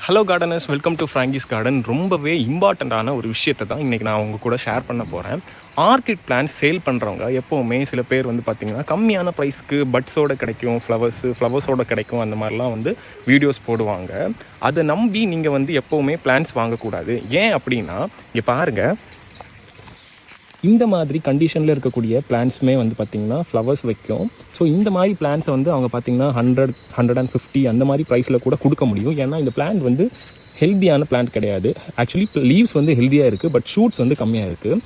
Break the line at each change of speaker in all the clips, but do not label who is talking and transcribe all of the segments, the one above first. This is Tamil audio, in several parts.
Hello gardeners, welcome to Frankie's garden. ரொம்பவே இம்பார்ட்டண்ட்டான ஒரு விஷயத்தை தான் இன்றைக்கி நான் உங்கள் கூட ஷேர் பண்ண போகிறேன். ஆர்கிட் பிளான்ஸ் சேல் பண்ணுறவங்க எப்போவுமே சில பேர் வந்து பார்த்திங்கன்னா கம்மியான ப்ரைஸ்க்கு பட்ஸோடு கிடைக்கும், ஃப்ளவர்ஸோடு கிடைக்கும், அந்த மாதிரிலாம் வந்து வீடியோஸ் போடுவாங்க. அதை நம்பி நீங்கள் வந்து எப்போவுமே பிளான்ஸ் வாங்கக்கூடாது. ஏன் அப்படின்னா, இங்கே பாருங்கள், இந்த மாதிரி கண்டிஷனில் இருக்கக்கூடிய பிளான்ஸுமே வந்து பார்த்திங்கன்னா ஃப்ளவர்ஸ் வைக்கும். ஸோ இந்த மாதிரி பிளான்ஸை வந்து அவங்க பார்த்திங்கன்னா 100-150 அந்த மாதிரி ப்ரைஸில் கூட கொடுக்க முடியும். ஏன்னா இந்த பிளான்ட் வந்து ஹெல்த்தியான பிளான்ட் கிடையாது. ஆக்சுவலி லீவ்ஸ் வந்து ஹெல்த்தியாக இருக்குது, பட் ஷூட்ஸ் வந்து கம்மியாக இருக்குது.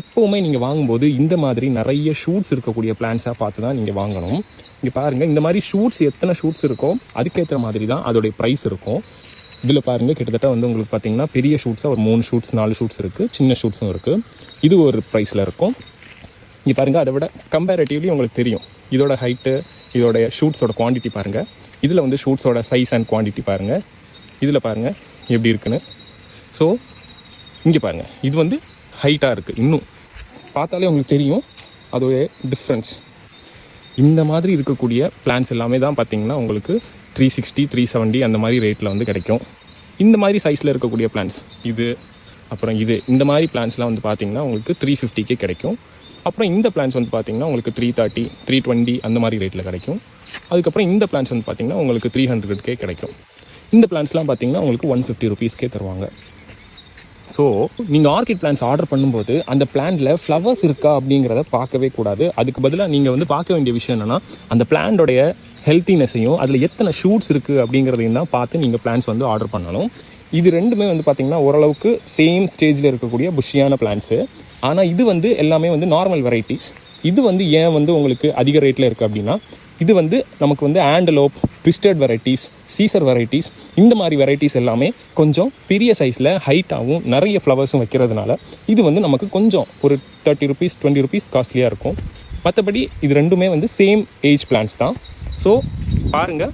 எப்போவுமே நீங்கள் வாங்கும்போது இந்த மாதிரி நிறைய ஷூட்ஸ் இருக்கக்கூடிய பிளான்ஸாக பார்த்து தான் நீங்கள் வாங்கணும். இங்கே பாருங்கள், இந்த மாதிரி ஷூட்ஸ் எத்தனை ஷூட்ஸ் இருக்கோ அதுக்கேற்ற மாதிரி தான் அதோடைய ப்ரைஸ் இருக்கும். இதில் பாருங்கள், கிட்டத்தட்ட வந்து உங்களுக்கு பார்த்திங்கன்னா பெரிய ஷூட்ஸாக ஒரு 3 ஷூட்ஸ் 4 ஷூட்ஸ் இருக்குது, சின்ன ஷூட்ஸும் இருக்குது. இது ஒரு ப்ரைஸில் இருக்கும். இங்கே பாருங்கள், அதை விட கம்பேரேட்டிவ்லி உங்களுக்கு தெரியும் இதோட ஹைட்டு, இதோடைய ஷூட்ஸோட குவான்டிட்டி பாருங்கள். இதில் வந்து ஷூட்ஸோட சைஸ் அண்ட் குவான்டிட்டி பாருங்கள். இதில் பாருங்கள் எப்படி இருக்குன்னு. ஸோ இங்கே பாருங்கள், இது வந்து ஹைட்டாக இருக்குது. இன்னும் பார்த்தாலே உங்களுக்கு தெரியும் அதோடைய டிஃப்ரென்ஸ். இந்த மாதிரி இருக்கக்கூடிய பிளான்ஸ் எல்லாமே தான் பார்த்திங்கன்னா உங்களுக்கு 360, 370 அந்த மாதிரி ரேட்டில் வந்து கிடைக்கும். இந்த மாதிரி சைஸில் இருக்கக்கூடிய பிளான்ஸ் இது, அப்புறம் இந்த மாதிரி பிளான்ஸ்லாம் வந்து பார்த்திங்கன்னா உங்களுக்கு 350 கிடைக்கும். அப்புறம் இந்த பிளான்ஸ் வந்து பார்த்திங்கன்னா உங்களுக்கு 330, 320 அந்த மாதிரி ரேட்டில் கிடைக்கும். அதுக்கப்புறம் இந்த பிளான்ஸ் வந்து பார்த்திங்கன்னா உங்களுக்கு 300 கிடைக்கும். இந்த பிளான்ஸ்லாம் பார்த்திங்கன்னா உங்களுக்கு 150 ருபீஸ்க்கே தருவாங்க. ஸோ நீங்கள் ஆர்கிட் பிளான்ஸ் ஆர்டர் பண்ணும்போது அந்த பிளான்ட்டில் ஃப்ளவர்ஸ் இருக்கா அப்படிங்கிறத பார்க்கவே கூடாது. அதுக்கு பதிலாக நீங்கள் வந்து பார்க்க வேண்டிய விஷயம் என்னென்னா, அந்த பிளான்டோடைய ஹெல்த்தினஸையும் அதில் எத்தனை ஷூட்ஸ் இருக்குது அப்படிங்கிறதையும் தான் பார்த்து நீங்கள் பிளான்ஸ் வந்து ஆர்டர் பண்ணணும். இது ரெண்டுமே வந்து பார்த்திங்கன்னா ஓரளவுக்கு சேம் ஸ்டேஜில் இருக்கக்கூடிய புஷ்ஷியான பிளான்ஸு. ஆனால் இது வந்து எல்லாமே வந்து நார்மல் வெரைட்டிஸ். இது வந்து ஏன் வந்து உங்களுக்கு அதிக ரேட்டில் இருக்குது அப்படின்னா, இது வந்து நமக்கு வந்து ஆண்டலோப், ட்விஸ்டட் வெரைட்டிஸ், சீசர் வெரைட்டிஸ், இந்த மாதிரி வெரைட்டிஸ் எல்லாமே கொஞ்சம் பெரிய சைஸில் ஹைட்டாகவும் நிறைய ஃப்ளவர்ஸும் வைக்கிறதுனால இது வந்து நமக்கு கொஞ்சம் ஒரு 30 ருபீஸ் 20 ருபீஸ் காஸ்ட்லியாக இருக்கும். மற்றபடி இது ரெண்டுமே வந்து சேம் ஏஜ் பிளான்ஸ் தான். ஸோ பாருங்கள்,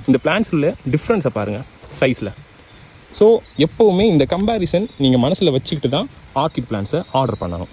இந்த பிளான்ஸ் உள்ள டிஃப்ரென்ஸை பாருங்கள் சைஸில். ஸோ எப்போவுமே இந்த கம்பேரிசன் நீங்கள் மனசில் வச்சுக்கிட்டு தான் ஆர்கிட் பிளான்ஸை ஆர்டர் பண்ணணும்.